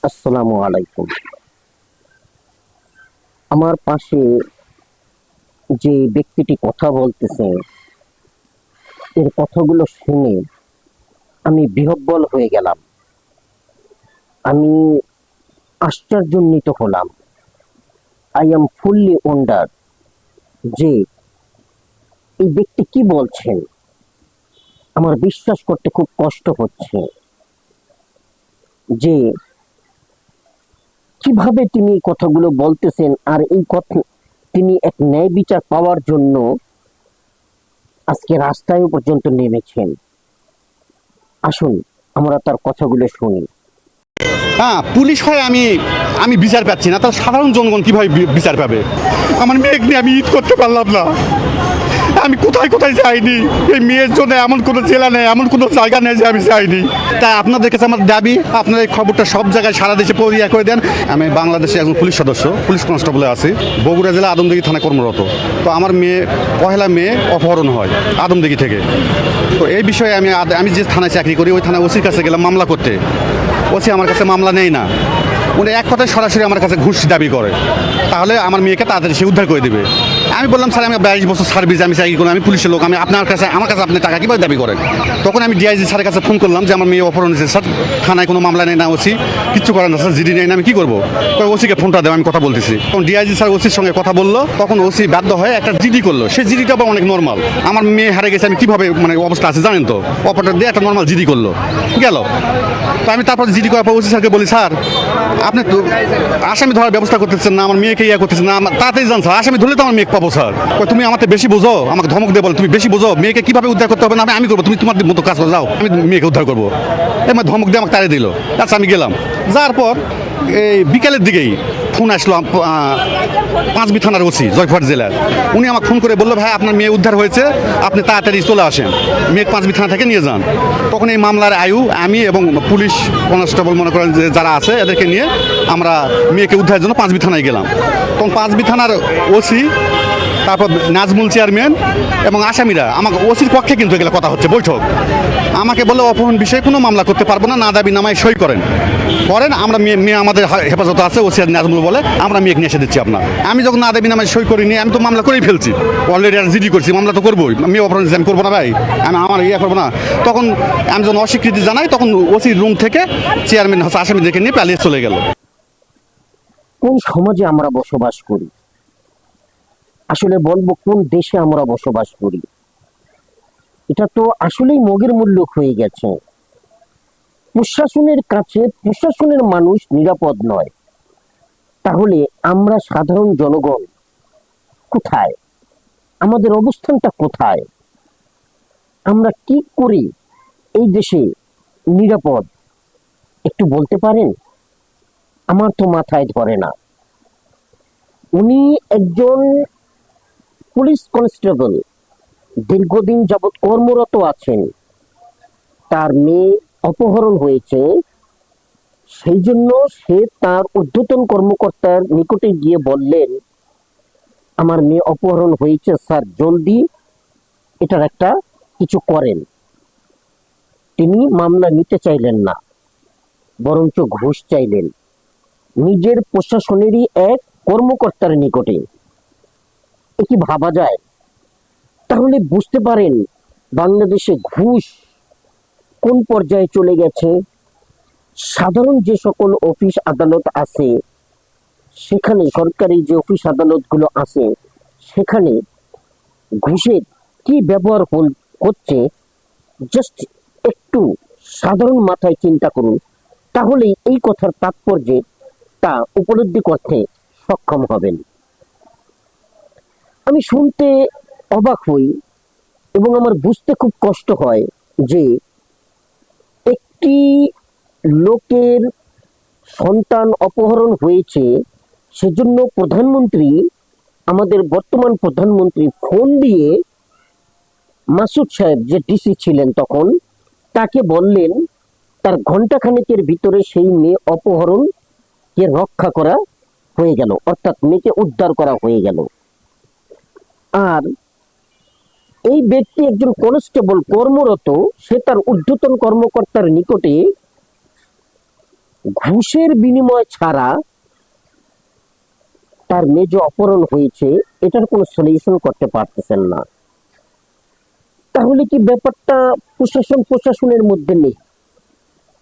আসসালামু আলাইকুম। আমার পাশে যে ব্যক্তিটি কথা বলতেছে, এর কথাগুলো শুনে আমি বিহ্বল হয়ে গেলাম। আমি আশ্চর্যান্বিত হলাম। আই এম ফুললি ওয়ান্ডার যে এই ব্যক্তি কি বলছেন। আমার বিশ্বাস করতে খুব কষ্ট হচ্ছে যে কিভাবে তিনি এই কথাগুলো বলতেছেন, আর এই কথা তিনি এক ন্যায় বিচার পাওয়ার জন্য আজকে রাস্তায় পর্যন্ত নেমেছেন। আসুন আমরা তার কথাগুলো শুনি। হ্যাঁ, পুলিশ হয় আমি আমি বিচার পাচ্ছি না, তার সাধারণ জনগণ কিভাবে বিচার পাবে? আমার মেয়েকে নিয়ে আমি ঈদ করতে পারলাম না। আমি কোথায় কোথায় যাইনি, এই মেয়ের জন্য এমন কোনো জেলা নেই, এমন কোনো জায়গা নেই যে আমি যাইনি। তাই আপনাদের কাছে আমার দাবি, আপনার এই খবরটা সব জায়গায় সারা দেশে পরিয়া করে দেন। আমি বাংলাদেশে একজন পুলিশ সদস্য, পুলিশ কনস্টেবলে আছি, বগুড়া জেলা আদমদিঘি থানায় কর্মরত। তো আমার মেয়ে পহেলা মেয়ে অপহরণ হয় আদমদিঘি থেকে। তো এই বিষয়ে আমি যে থানায় চাকরি করি, ওই থানায় ওসির কাছে গেলাম মামলা করতে। ওসি আমার কাছে মামলা নেই না, উনি এক কথায় সরাসরি আমার কাছে ঘুষ দাবি করে, তাহলে আমার মেয়েকে তাড়াতাড়ি সে উদ্ধার করে দেবে। আমি বললাম, স্যার আমি 22 বছর সার্ভিস, আমি চাকরি করি, আমি পুলিশের লোক, আমি আমার কাছে আপনি টাকা কীভাবে দাবি করেন? তখন আমি ডিআইজি স্যারের কাছে ফোন করলাম যে আমার মেয়ে অপহরণ হয়েছে স্যার, থানায় কোনো মামলা নেই না, ওসি কিচ্ছু করেন না স্যার, জিডি নেই না, আমি কী করবো? তো ওসিকে ফোনটা দেবো, আমি কথা বলতেছি। তখন ডিআইজি স্যার ওসির সঙ্গে কথা বললো, তখন ওসি বাধ্য হয়ে একটা জিডি করলো। সেই জিডিটা আবার অনেক নর্মাল। আমার মেয়ে হারে গেছে, আমি কীভাবে অবস্থা আছে জানেন তো, অপারেটর দিয়ে একটা নর্মাল জিডি করলো, গেল। তো আমি তারপর জিডি করার পর ওসি স্যারকে বলি, স্যার আপনি তো আসামি ধরার ব্যবস্থা করতেছেন না, আমার মেয়েকে করতেছেন না, তাড়াতাড়ি জান স্যার, আসামি ধরলে তো আমার মেয়ে পাবো স্যার। তুমি আমাকে বেশি বোঝো, আমাকে ধমক দিয়ে বলো তুমি বেশি বোঝো, মেয়েকে কিভাবে উদ্ধার করতে হবে না আমি করবো, তুমি তোমার মতো কাজ করে যাও, আমি মেয়েকে উদ্ধার করবো। এবার ধমক দিয়ে আমাকে তাড়িয়ে দিল। আচ্ছা আমি গেলাম, যাওয়ার পর এই বিকালের দিকেই ফোন আসলো পাঁচবি থানার ওসি জয়পুরহাট জেলার। উনি আমাকে ফোন করে বললো, ভাই আপনার মেয়ে উদ্ধার হয়েছে, আপনি তাড়াতাড়ি চলে আসেন, মেয়ে পাঁচবি থানা থেকে নিয়ে যান। তখন এই মামলার আমি এবং পুলিশ কনস্টেবল মনে করেন যে যারা আছে এদেরকে নিয়ে আমরা মেয়েকে উদ্ধারের জন্য পাঁচবি থানায় গেলাম। তখন পাঁচবি থানার ওসি, তারপর নাজমুল চেয়ারম্যান এবং আসামিরা আমাকে, ওসির পক্ষে কিন্তু এগুলো কথা হচ্ছে বৈঠক, আমাকে বলে অপহরণ বিষয়ে কোনো মামলা করতে পারবো না, না দাবি নামায় সই করেন, আমরা মেয়ে আমাদের হেফাজতে আছে। ওসি নাজমুল বলে আমরা মেয়েকে নিয়ে এসে দিচ্ছি আপনার। আমি যখন না দাবি নামায় সই করিনি, আমি তো মামলা করেই ফেলছি অলরেডি, আর জিডি করছি, মামলা তো করবোই, মেয়ে অপহরণ আমি করবো না ভাই, আমি আমার করবো না। তখন আমি যখন অস্বীকৃতি জানাই, তখন ওসির রুম থেকে চেয়ারম্যান আসামিদেরকে নিয়ে পালিয়ে চলে গেল। কোন সমাজে আমরা বসবাস করি, আসলে বলবো কোন দেশে আমরা বসবাস করি, এটা তো আসলেই মগের মূল্য হয়ে গেছে। প্রশাসনের কাছে প্রশাসনের মানুষ নিরাপদ নয়, তাহলে আমরা সাধারণ জনগণ কোথায়? আমাদের অবস্থানটা কোথায়? আমরা কি করি এই দেশে নিরাপদ, একটু বলতে পারেন? আমার তো মাথায় ধরে না। উনি একজন পুলিশ কনস্টেবল, দীর্ঘদিন যাবৎ কর্মরত আছেন, তার মেয়ে অপহরণ হয়েছে, সেই জন্য সে তার ঊর্ধ্বতন কর্মকর্তার নিকটে গিয়ে বললেন, আমার মেয়ে অপহরণ হয়েছে স্যার, জলদি এটার একটা কিছু করেন। তিনি মামলা নিতে চাইলেন না, বরঞ্চ ঘুষ চাইলেন নিজের প্রশাসনেরই এক কর্মকর্তার নিকটে। এ কি ভাবা যায়? তাহলে বুঝতে পারেন বাংলাদেশে ঘুষ কোন পর্যায়ে চলে গেছে। সাধারণ যে সকল অফিস আদালত আছে, সেখানে সরকারি যে অফিস আদালত গুলো আছে, সেখানে ঘুষের কি ব্যবহার হচ্ছে, জাস্ট একটু সাধারণ মাথায় চিন্তা করুন, তাহলেই এই কথার তাৎপর্যে তা উপলব্ধি করতে সক্ষম হবেন। আমি শুনতে অবাক হই এবং আমার বুঝতে খুব কষ্ট হয় যে একটি লোকের সন্তান অপহরণ হয়েছে, সেজন্য প্রধানমন্ত্রী, আমাদের বর্তমান প্রধানমন্ত্রী ফোন দিয়ে মাসুদ সাহেব যে ডিসি ছিলেন তখন, তাকে বললেন তার ঘন্টাখানেকের ভিতরে সেই মেয়ে অপহরণ কে রক্ষা করা হয়ে গেল, অর্থাৎ মেয়েকে উদ্ধার করা হয়ে গেল। আর এই ব্যক্তি একজন কনস্টেবল কর্মরত, সে তার ঊর্ধ্বতন কর্মকর্তার নিকটে ঘুষের বিনিময় ছাড়া তার মেয়ে যে অপহরণ হয়েছে এটার কোনো সলিউশন করতে পারতেছেন না, তাহলে কি ব্যাপারটা প্রশাসনের মধ্যে নেই?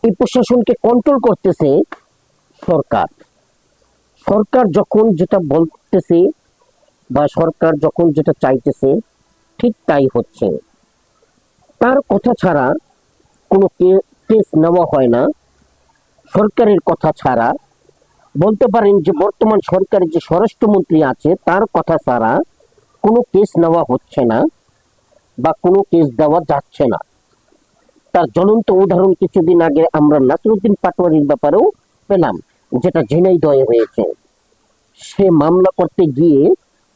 এই প্রশাসনকে কন্ট্রোল করতেছে সরকার। সরকার যখন যেটা বলতেছে বা সরকার যখন যেটা চাইতেছে ঠিক তাই হচ্ছে। তার কথা ছাড়া কোনো কেস নেওয়া হয় না। সরকারের কথা ছাড়া, বলতে পারেন যে বর্তমান সরকারের যে স্বরাষ্ট্রমন্ত্রী আছে তার কথা ছাড়া কোনো কেস নেওয়া হচ্ছে না বা কোনো কেস দেওয়া যাচ্ছে না। তার জ্বলন্ত উদাহরণ কিছুদিন আগে আমরা নাসিরুদ্দিন পাটোয়ারির ব্যাপারেও পেলাম, যেটা ঝিনাইদহে হয়েছে। সে মামলা করতে গিয়ে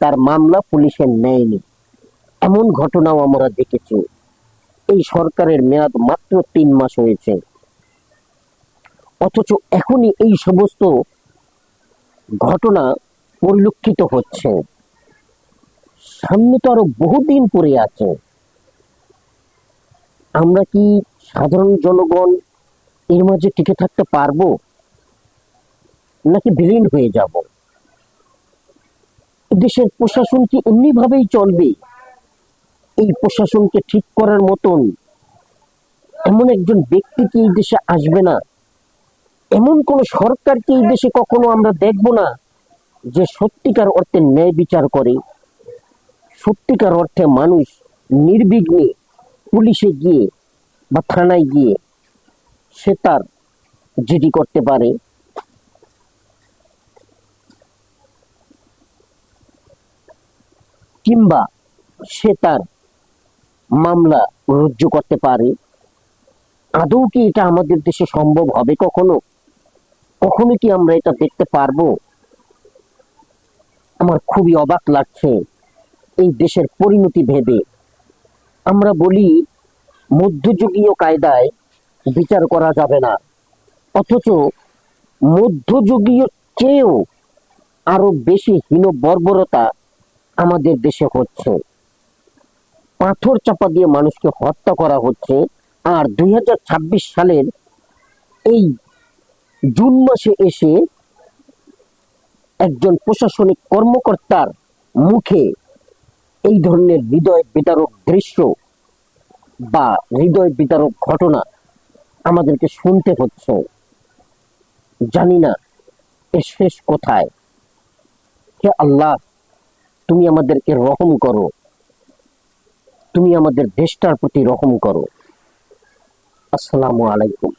তার মামলা পুলিশে নেয়নি, এমন ঘটনাও আমরা দেখেছি। এই সরকারের মেয়াদ মাত্র 3 মাস হয়েছে, অথচ এখনই এই সমস্ত ঘটনা পরিলক্ষিত হচ্ছে। সামনে তো আরো বহুদিন পড়ে আছে। আমরা কি সাধারণ জনগণ এর মাঝে টিকে থাকতে পারবো, নাকি বিলীন হয়ে যাব? দেশের প্রশাসন কি এমনি ভাবেই চলবে? এই প্রশাসনকে ঠিক করার মতন এমন একজন ব্যক্তি কি এই দেশে আসবে না? এমন কোন সরকার কি এই দেশে কখনো আমরা দেখব না যে সত্যিকার অর্থে ন্যায় বিচার করে, সত্যিকার অর্থে মানুষ নির্বিঘ্নে পুলিশে গিয়ে বা থানায় গিয়ে সে তার জিডি করতে পারে, কিংবা সে তার মামলা রুজু করতে পারে? আদৌ কি এটা আমাদের দেশে সম্ভব হবে কখনো? কখনো কি আমরা এটা দেখতে পারবো? আমার খুবই অবাক লাগছে এই দেশের পরিণতি ভেবে। আমরা বলি মধ্যযুগীয় কায়দায় বিচার করা যাবে না, অথচ মধ্যযুগীয় চেয়েও আরো বেশি হীন বর্বরতা আমাদের দেশে হচ্ছে। পাথর চাপা দিয়ে মানুষকে হত্যা করা হচ্ছে। আর 2026 সালের এই জুন মাসে এসে একজন প্রশাসনিক কর্মকর্তার মুখে এই ধরনের হৃদয় বিদারক দৃশ্য বা হৃদয় বিদারক ঘটনা আমাদেরকে শুনতে হচ্ছে। জানি না এর শেষ কোথায়। হে আল্লাহ, তুমি আমাদেরকে রহম করো, তুমি আমাদের দেশটার প্রতি রহম করো। আসসালামু আলাইকুম।